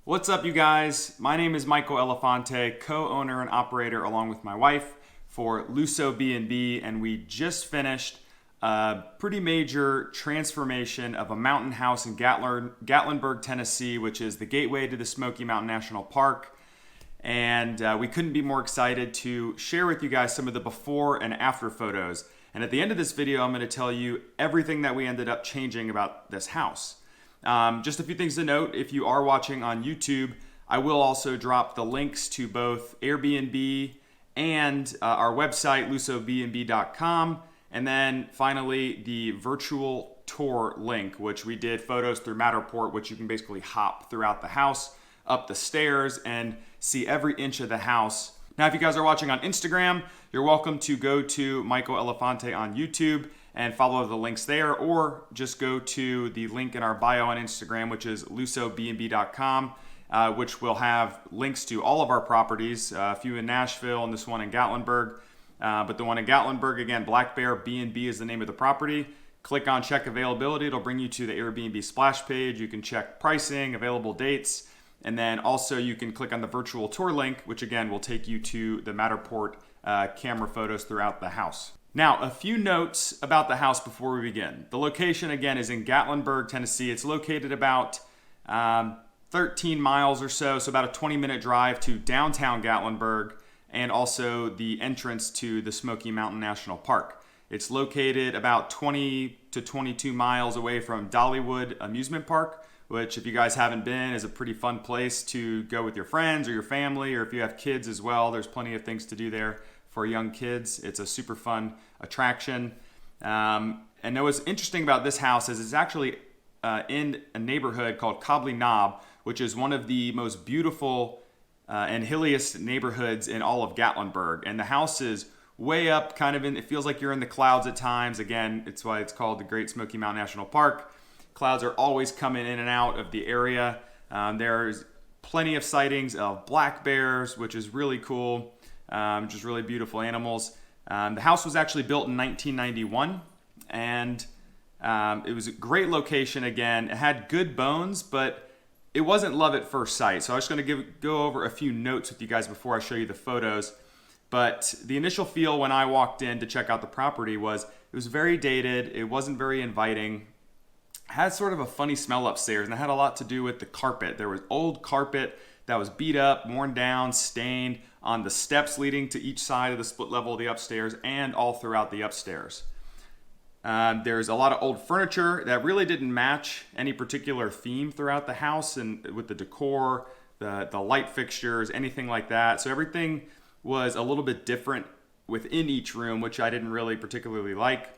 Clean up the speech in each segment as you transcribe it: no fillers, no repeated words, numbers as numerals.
What's up, you guys? My name is Michael Elefante, co-owner and operator along with my wife for Luso B&B, and we just finished a pretty major transformation of a mountain house in Gatlinburg, Tennessee, which is the gateway to the Smoky Mountain National Park. And we couldn't be more excited to share with you guys some of the before and after photos. And at the end of this video, I'm going to tell you everything that we ended up changing about this house. Just a few things to note: if you are watching on YouTube, I will also drop the links to both Airbnb and our website, lusobnb.com. And then finally, the virtual tour link, which we did photos through Matterport, which you can basically hop throughout the house, up the stairs, and see every inch of the house. Now, if you guys are watching on Instagram, you're welcome to go to Michael Elefante on YouTube and follow the links there, or just go to the link in our bio on Instagram, which is lusobnb.com, which will have links to all of our properties, a few in Nashville and this one in Gatlinburg. But the one in Gatlinburg, again, Black Bear B&B is the name of the property. Click on check availability. It'll bring you to the Airbnb splash page. You can check pricing, available dates, and then also you can click on the virtual tour link, which again will take you to the Matterport camera photos throughout the house. Now, a few notes about the house before we begin. The location, again, is in Gatlinburg, Tennessee. It's located about 13 miles or so about a 20-minute drive to downtown Gatlinburg, and also the entrance to the Smoky Mountain National Park. It's located about 20 to 22 miles away from Dollywood Amusement Park, which, if you guys haven't been, is a pretty fun place to go with your friends or your family, or if you have kids as well. There's plenty of things to do there for young kids. It's a super fun attraction. And what's interesting about this house is it's actually in a neighborhood called Cobley Knob, which is one of the most beautiful and hilliest neighborhoods in all of Gatlinburg. And the house is way up, it feels like you're in the clouds at times. Again, it's why it's called the Great Smoky Mountain National Park. Clouds are always coming in and out of the area. There's plenty of sightings of black bears, which is really cool. Just really beautiful animals. The house was actually built in 1991, and it was a great location. Again, it had good bones, but it wasn't love at first sight. So I'm just going to go over a few notes with you guys before I show you the photos. But the initial feel when I walked in to check out the property was it was very dated. It wasn't very inviting. It had sort of a funny smell upstairs, and it had a lot to do with the carpet. There was old carpet that was beat up, worn down, stained on the steps leading to each side of the split level of the upstairs and all throughout the upstairs. There's a lot of old furniture that really didn't match any particular theme throughout the house, and with the decor, the light fixtures, anything like that. So everything was a little bit different within each room, which I didn't really particularly like.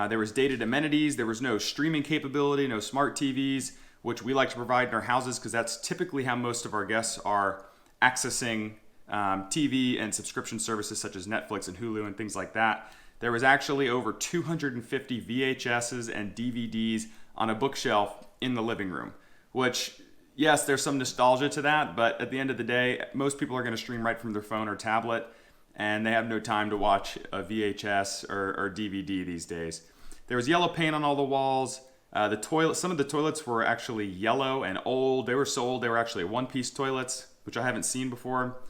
There was dated amenities. There was no streaming capability, no smart TVs, which we like to provide in our houses because that's typically how most of our guests are accessing TV and subscription services such as Netflix and Hulu and things like that. There was actually over 250 VHSs and DVDs on a bookshelf in the living room, which, yes, there's some nostalgia to that, but at the end of the day, most people are going to stream right from their phone or tablet, and they have no time to watch a VHS or DVD these days. There was yellow paint on all the walls. Some of the toilets were actually yellow and old. They were so old they were actually one-piece toilets, which I haven't seen before.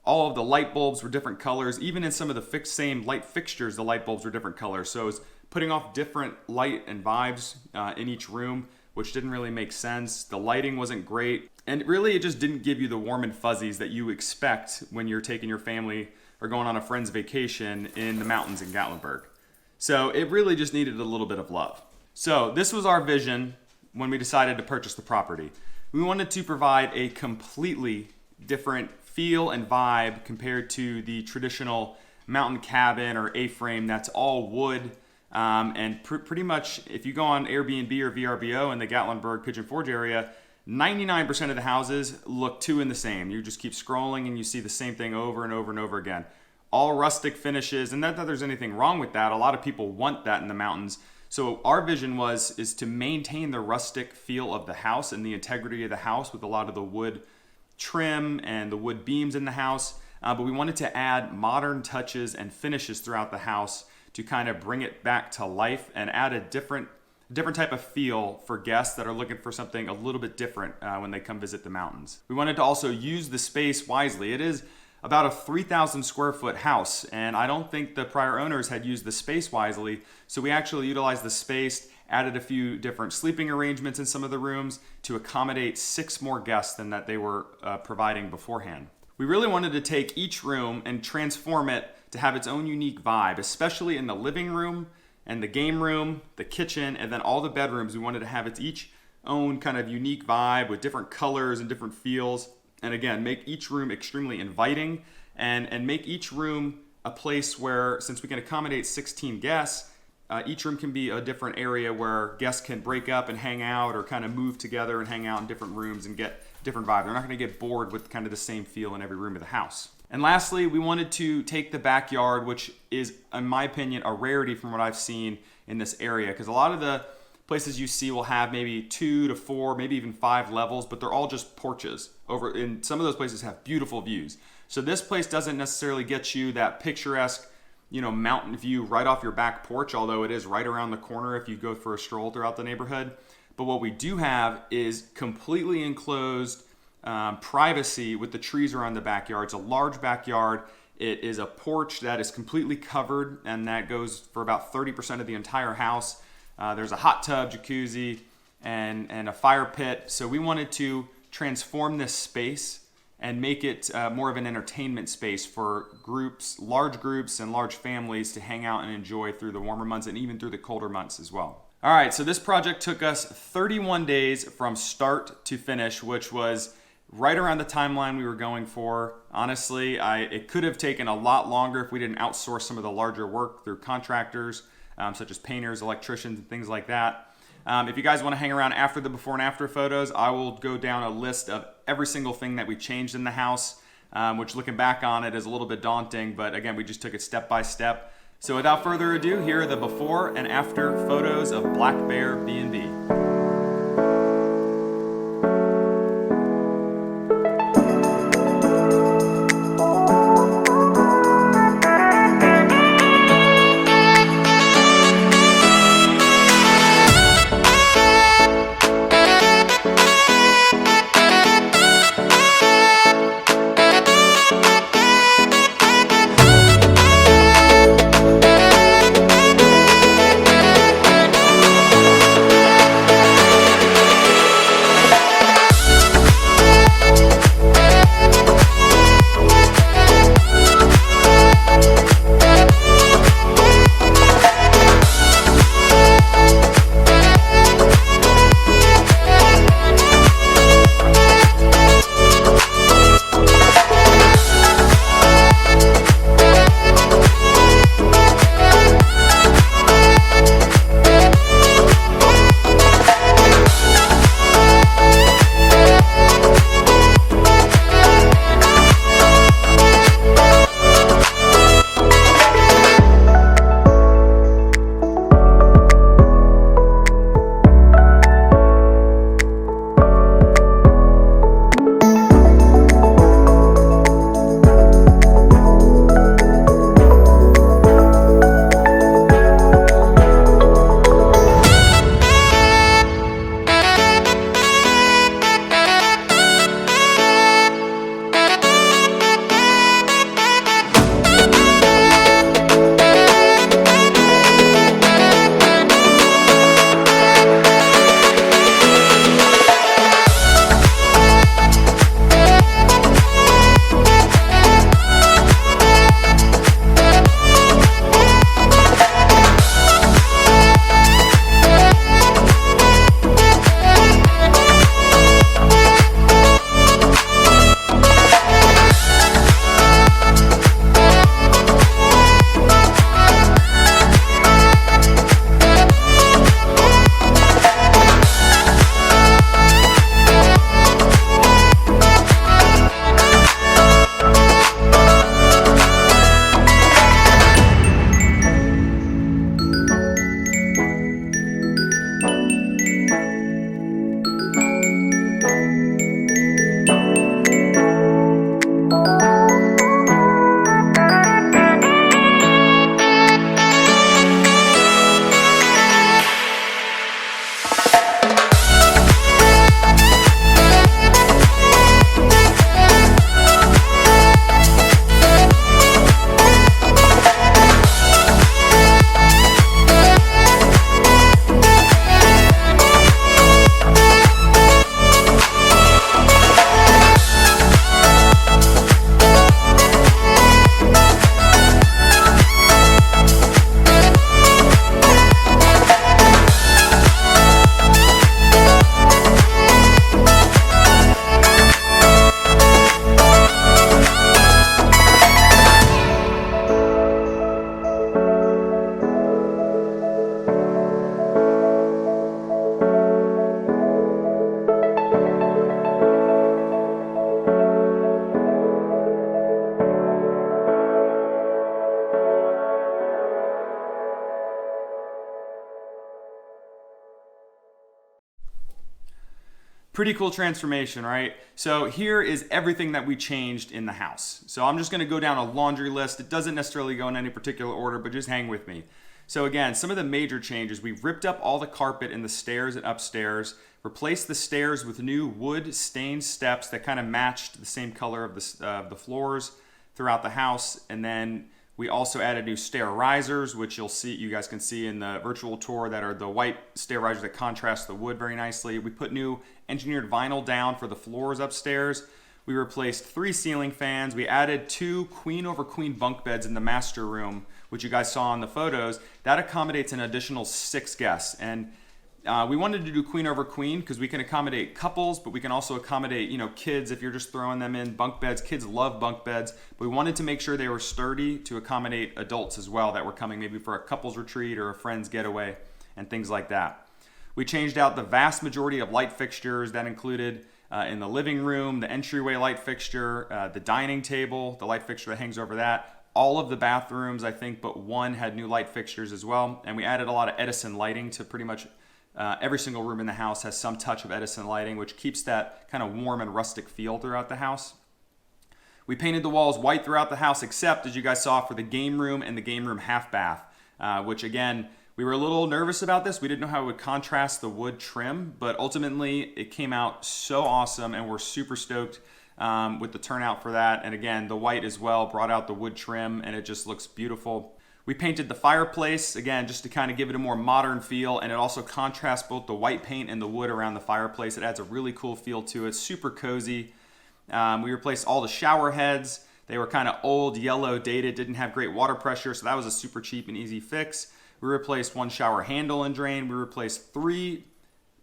All of the light bulbs were different colors. Even in some of the same light fixtures, the light bulbs were different colors. So it was putting off different light and vibes in each room, which didn't really make sense. The lighting wasn't great. And really, it just didn't give you the warm and fuzzies that you expect when you're taking your family or going on a friend's vacation in the mountains in Gatlinburg. So it really just needed a little bit of love. So this was our vision when we decided to purchase the property. We wanted to provide a completely different feel and vibe compared to the traditional mountain cabin or A-frame that's all wood. And pretty much if you go on Airbnb or VRBO in the Gatlinburg Pigeon Forge area, 99% of the houses look two in the same. You just keep scrolling and you see the same thing over and over and over again. All rustic finishes, and not that there's anything wrong with that. A lot of people want that in the mountains. So our vision is to maintain the rustic feel of the house and the integrity of the house with a lot of the wood trim and the wood beams in the house. But we wanted to add modern touches and finishes throughout the house to kind of bring it back to life and add a different different type of feel for guests that are looking for something a little bit different when they come visit the mountains. We wanted to also use the space wisely. It is about a 3,000 square foot house, and I don't think the prior owners had used the space wisely, so we actually utilized the space, added a few different sleeping arrangements in some of the rooms to accommodate 6 more guests than that they were providing beforehand. We really wanted to take each room and transform it to have its own unique vibe, especially in the living room and the game room, the kitchen, and then all the bedrooms. We wanted to have its each own kind of unique vibe with different colors and different feels. And again, make each room extremely inviting and make each room a place where, since we can accommodate 16 guests, each room can be a different area where guests can break up and hang out or kind of move together and hang out in different rooms and get different vibe. They're not going to get bored with kind of the same feel in every room of the house. And lastly, we wanted to take the backyard, which is, in my opinion, a rarity from what I've seen in this area, because a lot of the places you see will have maybe 2 to 4, maybe even 5 levels, but they're all just porches. In some of those places have beautiful views. So this place doesn't necessarily get you that picturesque, mountain view right off your back porch, although it is right around the corner if you go for a stroll throughout the neighborhood. But what we do have is completely enclosed privacy with the trees around the backyard. It's a large backyard. It is a porch that is completely covered, and that goes for about 30% of the entire house. There's a hot tub, jacuzzi, and a fire pit. So we wanted to transform this space and make it more of an entertainment space for large groups and large families to hang out and enjoy through the warmer months and even through the colder months as well. All right, so this project took us 31 days from start to finish, which was right around the timeline we were going for. Honestly, it could have taken a lot longer if we didn't outsource some of the larger work through contractors, such as painters, electricians, and things like that. If you guys want to hang around after the before and after photos, I will go down a list of every single thing that we changed in the house, which looking back on it is a little bit daunting, but again, we just took it step by step. So without further ado, here are the before and after photos of Black Bear B&B. Pretty cool transformation, right? So here is everything that we changed in the house. So I'm just gonna go down a laundry list. It doesn't necessarily go in any particular order, but just hang with me. So again, some of the major changes, we ripped up all the carpet in the stairs and upstairs, replaced the stairs with new wood stained steps that kind of matched the same color of the floors throughout the house. And then we also added new stair risers, which you guys can see in the virtual tour, that are the white stair risers that contrast the wood very nicely. We put new engineered vinyl down for the floors upstairs. We replaced 3 ceiling fans. We added 2 queen over queen bunk beds in the master room, which you guys saw in the photos. That accommodates an additional 6 guests. And we wanted to do queen over queen because we can accommodate couples, but we can also accommodate, kids if you're just throwing them in bunk beds. Kids love bunk beds. But we wanted to make sure they were sturdy to accommodate adults as well that were coming maybe for a couples retreat or a friend's getaway and things like that. We changed out the vast majority of light fixtures. That included in the living room, the entryway light fixture, the dining table, the light fixture that hangs over that. All of the bathrooms, I think, but one had new light fixtures as well. And we added a lot of Edison lighting to pretty much every single room in the house has some touch of Edison lighting, which keeps that kind of warm and rustic feel throughout the house. We painted the walls white throughout the house, except, as you guys saw, for the game room and the game room half bath, which again, we were a little nervous about this. We didn't know how it would contrast the wood trim, but ultimately it came out so awesome, and we're super stoked with the turnout for that. And again, the white as well brought out the wood trim, and it just looks beautiful. We painted the fireplace, again, just to kind of give it a more modern feel, and it also contrasts both the white paint and the wood around the fireplace. It adds a really cool feel to it, super cozy. We replaced all the shower heads. They were kind of old, yellow, dated, didn't have great water pressure, so that was a super cheap and easy fix. We replaced 1 shower handle and drain. We replaced 3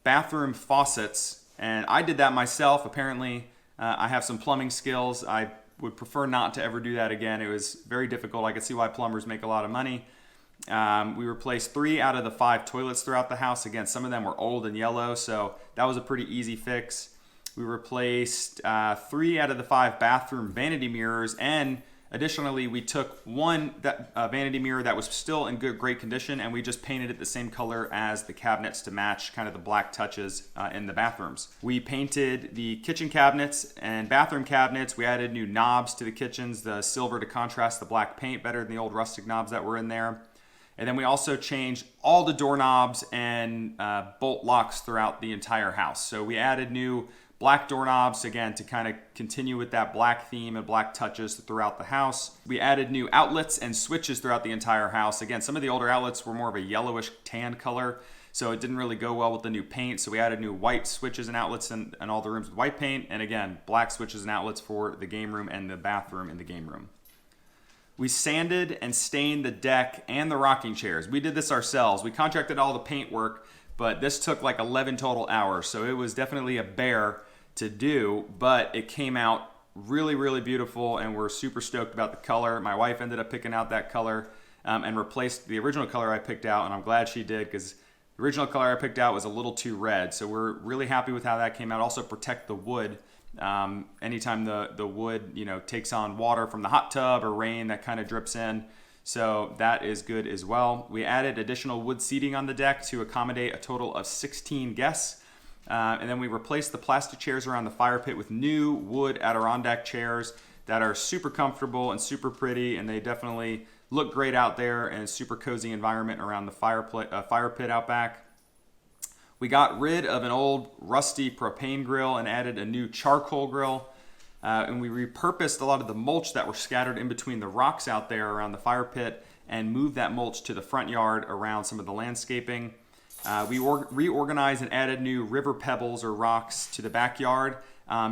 bathroom faucets, and I did that myself. Apparently, I have some plumbing skills. I would prefer not to ever do that again. It was very difficult. I could see why plumbers make a lot of money. We replaced 3 out of the 5 toilets throughout the house. Again, some of them were old and yellow, so that was a pretty easy fix. We replaced 3 out of the 5 bathroom vanity mirrors, and additionally, we took one vanity mirror that was still in great condition, and we just painted it the same color as the cabinets to match kind of the black touches in the bathrooms. We painted the kitchen cabinets and bathroom cabinets. We added new knobs to the kitchens, the silver to contrast the black paint better than the old rustic knobs that were in there. And then we also changed all the doorknobs and bolt locks throughout the entire house. So we added new black doorknobs, again, to kind of continue with that black theme and black touches throughout the house. We added new outlets and switches throughout the entire house. Again, some of the older outlets were more of a yellowish tan color, so it didn't really go well with the new paint. So we added new white switches and outlets in all the rooms with white paint. And again, black switches and outlets for the game room and the bathroom in the game room. We sanded and stained the deck and the rocking chairs. We did this ourselves. We contracted all the paint work, but this took like 11 total hours. So it was definitely a bear to do, but it came out really, really beautiful, and we're super stoked about the color. My wife ended up picking out that color and replaced the original color I picked out, and I'm glad she did, because the original color I picked out was a little too red. So we're really happy with how that came out. Also protect the wood. Anytime the wood takes on water from the hot tub or rain, that kind of drips in. So that is good as well. We added additional wood seating on the deck to accommodate a total of 16 guests. And then we replaced the plastic chairs around the fire pit with new wood Adirondack chairs that are super comfortable and super pretty, and they definitely look great out there, and super cozy environment around the fire pit out back. We got rid of an old rusty propane grill and added a new charcoal grill. And we repurposed a lot of the mulch that were scattered in between the rocks out there around the fire pit and moved that mulch to the front yard around some of the landscaping. We reorganized and added new river pebbles or rocks to the backyard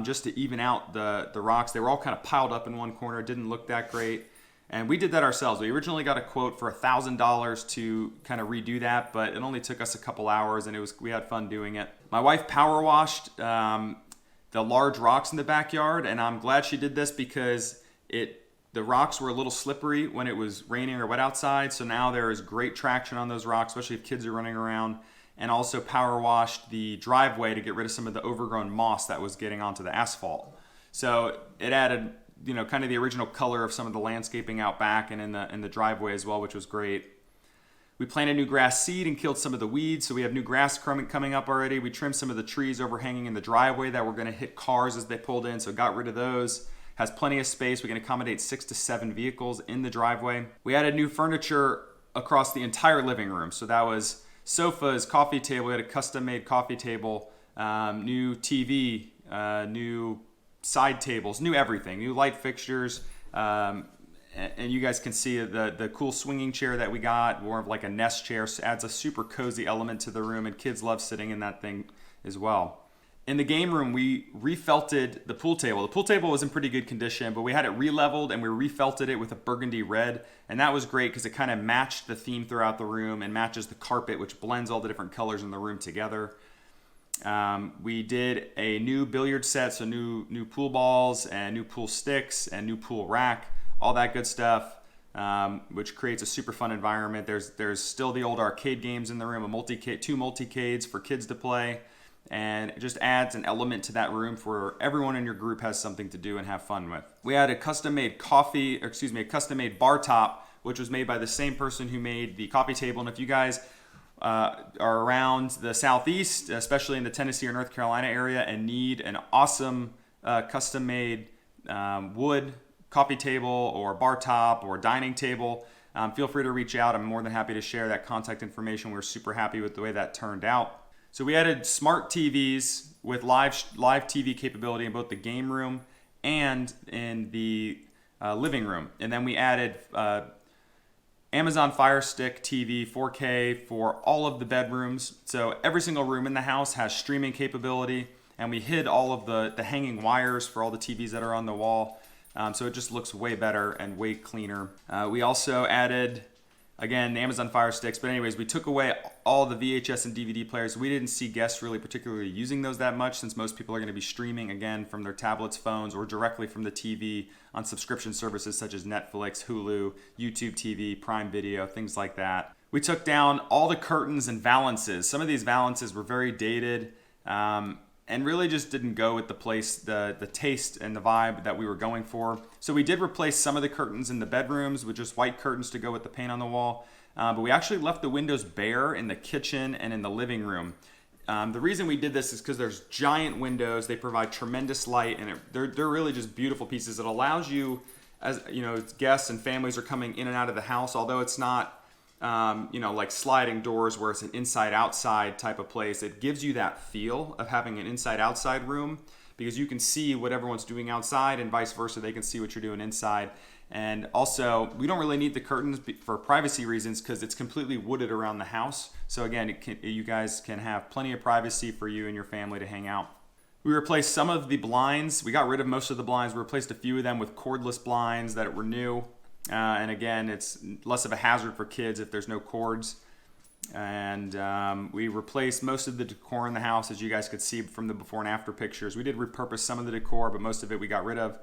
just to even out the rocks. They were all kind of piled up in one corner. It didn't look that great. And we did that ourselves. We originally got a quote for $1,000 to kind of redo that, but it only took us a couple hours, and we had fun doing it. My wife power washed the large rocks in the backyard, and I'm glad she did this because the rocks were a little slippery when it was raining or wet outside, so now there is great traction on those rocks, especially if kids are running around. And also power washed the driveway to get rid of some of the overgrown moss that was getting onto the asphalt. So it added, kind of the original color of some of the landscaping out back and in the driveway as well, which was great. We planted new grass seed and killed some of the weeds, so we have new grass coming up already. We trimmed some of the trees overhanging in the driveway that were going to hit cars as they pulled in, so got rid of those. Has plenty of space. We can accommodate 6 to 7 vehicles in the driveway. We added new furniture across the entire living room, so that was sofas, coffee table. We had a custom-made coffee table, new TV, new side tables, new everything, new light fixtures. And you guys can see the cool swinging chair that we got, more of like a nest chair, so adds a super cozy element to the room, and kids love sitting in that thing as well. In the game room, we refelted the pool table. The pool table was in pretty good condition, but we had it re-leveled and we refelted it with a burgundy red, and that was great because it kind of matched the theme throughout the room and matches the carpet, which blends all the different colors in the room together. We did a new billiard set, so new pool balls and new pool sticks and new pool rack, all that good stuff, which creates a super fun environment. There's still the old arcade games in the room, two multicades for kids to play, and it just adds an element to that room for everyone in your group has something to do and have fun with. We had a custom-made bar top, which was made by the same person who made the coffee table. And if you guys are around the Southeast, especially in the Tennessee or North Carolina area, and need an awesome custom-made wood coffee table or bar top or dining table, feel free to reach out. I'm more than happy to share that contact information. We're super happy with the way that turned out. So we added smart TVs with live TV capability in both the game room and in the living room. And then we added Amazon Fire Stick TV 4K for all of the bedrooms. So every single room in the house has streaming capability, and we hid all of the hanging wires for all the TVs that are on the wall. So it just looks way better and way cleaner. We also added, again, the Amazon Fire Sticks. But anyways, we took away all the VHS and DVD players. We didn't see guests really particularly using those that much, since most people are going to be streaming, again, from their tablets, phones, or directly from the TV on subscription services such as Netflix, Hulu, YouTube TV, Prime Video, things like that. We took down all the curtains and valances. Some of these valances were very dated, and really just didn't go with the taste and the vibe that we were going for. So we did replace some of the curtains in the bedrooms with just white curtains to go with the paint on the wall. But we actually left the windows bare in the kitchen and in the living room. The reason we did this is because there's giant windows. They provide tremendous light, and they're really just beautiful pieces. It allows you, as you know, guests and families are coming in and out of the house, although it's not like sliding doors where it's an inside-outside type of place. It gives you that feel of having an inside-outside room because you can see what everyone's doing outside, and vice versa. They can see what you're doing inside. And also, we don't really need the curtains for privacy reasons because it's completely wooded around the house. So again, you guys can have plenty of privacy for you and your family to hang out. We replaced some of the blinds. We got rid of most of the blinds. We replaced a few of them with cordless blinds that were new. And again, it's less of a hazard for kids if there's no cords. And we replaced most of the decor in the house, as you guys could see from the before and after pictures. We did repurpose some of the decor, but most of it we got rid of.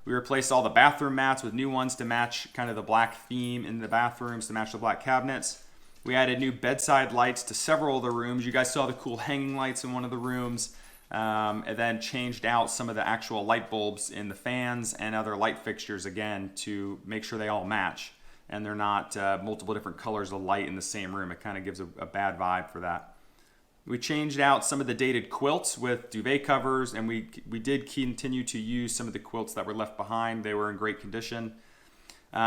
We replaced all the bathroom mats with new ones to match kind of the black theme in the bathrooms, to match the black cabinets. We added new bedside lights to several of the rooms. You guys saw the cool hanging lights in one of the rooms. And then changed out some of the actual light bulbs in the fans and other light fixtures, again, to make sure they all match and they're not multiple different colors of light in the same room. It kind of gives a bad vibe for that. We changed out some of the dated quilts with duvet covers, and we did continue to use some of the quilts that were left behind. They were in great condition.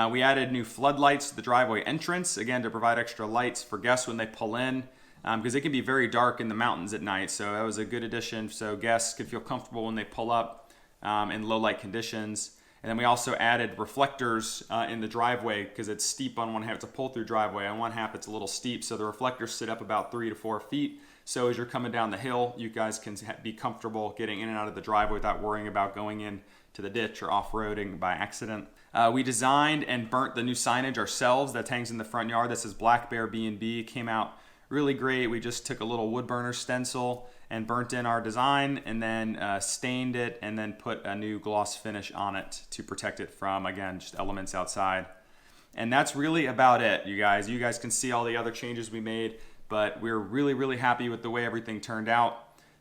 We added new floodlights to the driveway entrance, again, to provide extra lights for guests when they pull in. Because it can be very dark in the mountains at night. So that was a good addition so guests could feel comfortable when they pull up in low light conditions. And then we also added reflectors in the driveway because it's steep on one half. It's a pull-through driveway. On one half, it's a little steep. So the reflectors sit up about 3 to 4 feet. So as you're coming down the hill, you guys can be comfortable getting in and out of the driveway without worrying about going in to the ditch or off-roading by accident. We designed and burnt the new signage ourselves that hangs in the front yard. This is Black Bear B&B. It came out really great. We just took a little wood burner stencil and burnt in our design, and then stained it, and then put a new gloss finish on it to protect it from, again, just elements outside. And that's really about it, you guys. You guys can see all the other changes we made, but we're really, really happy with the way everything turned out.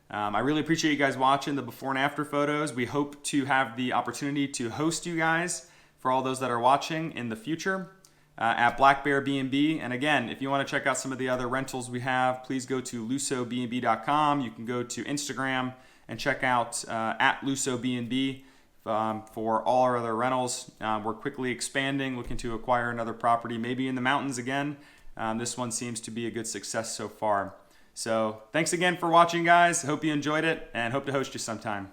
I really appreciate you guys watching the before and after photos. We hope to have the opportunity to host you guys for all those that are watching in the future. at Black Bear B&B. And again, if you want to check out some of the other rentals we have, please go to lusobnb.com. You can go to Instagram and check out at lusobnb for all our other rentals. We're quickly expanding, looking to acquire another property, maybe in the mountains again. This one seems to be a good success so far. So thanks again for watching, guys. Hope you enjoyed it and hope to host you sometime.